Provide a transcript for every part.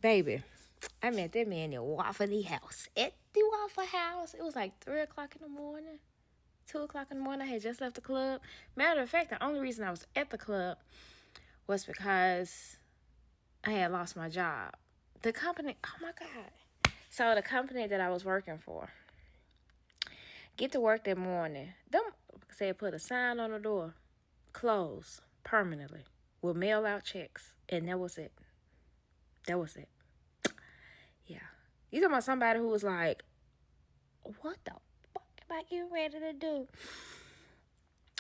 Baby, I met that man at Waffle House. At the Waffle House. It was like 3 o'clock in the morning. 2 o'clock in the morning. I had just left the club. Matter of fact, the only reason I was at the club was because I had lost my job. The company, oh my God. So the company that I was working for, get to work that morning. Them said put a sign on the door, close permanently. We'll mail out checks. And that was it. That was it. Yeah. You talking about somebody who was like, what the fuck am I getting ready to do?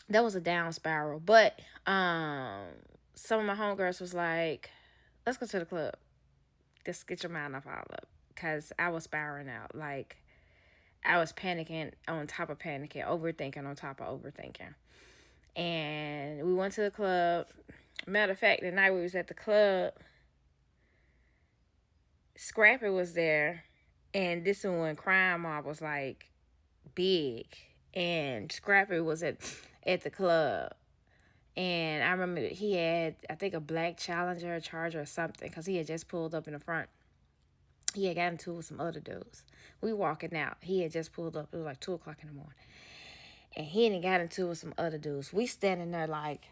That was a down spiral. But some of my homegirls was like, let's go to the club. Just get your mind off all up. Because I was spiraling out. Like, I was panicking on top of panicking, overthinking on top of overthinking. And we went to the club. Matter of fact, the night we was at the club, Scrappy was there. And this one when Crime Mob was like big. And Scrappy was at the club. And I remember he had, I think, a black Challenger, a Charger or something. Because he had just pulled up in the front. He had gotten into it with some other dudes. We walking out. He had just pulled up. It was like 2 o'clock in the morning. And he had gotten into it with some other dudes. We standing there like,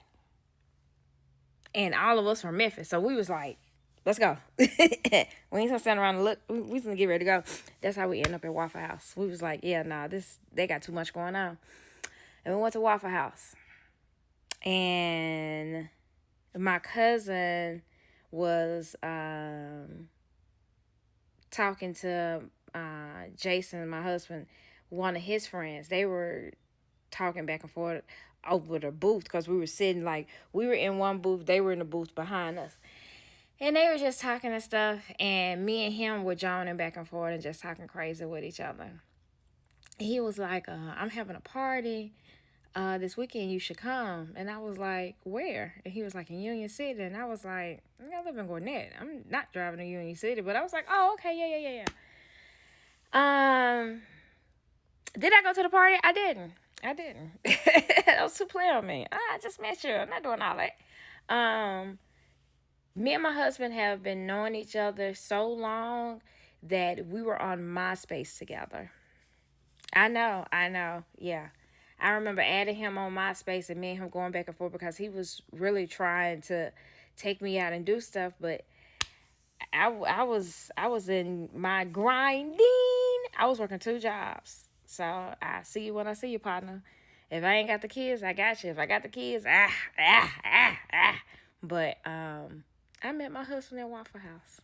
and all of us from Memphis. So we was like, let's go. We ain't gonna stand around and look. We was gonna get ready to go. That's how we end up at Waffle House. We was like, yeah, nah, they got too much going on. And we went to Waffle House. And my cousin was talking to Jason, my husband, one of his friends. They were talking back and forth over the booth because we were sitting like, we were in one booth, they were in the booth behind us. And they were just talking and stuff, and me and him were joning back and forth and just talking crazy with each other. He was like, I'm having a party this weekend, you should come. And I was like, where? And he was like, in Union City. And I was like, I live in Gwinnett. I'm not driving to Union City. But I was like, oh, okay, yeah. Did I go to the party? I didn't. That was too play on me. I just met you. I'm not doing all that. Me and my husband have been knowing each other so long that we were on MySpace together. I know. Yeah. I remember adding him on MySpace and me and him going back and forth because he was really trying to take me out and do stuff, but I was in my grinding. I was working 2 jobs. So I see you when I see you, partner. If I ain't got the kids, I got you. If I got the kids, But I met my husband at Waffle House.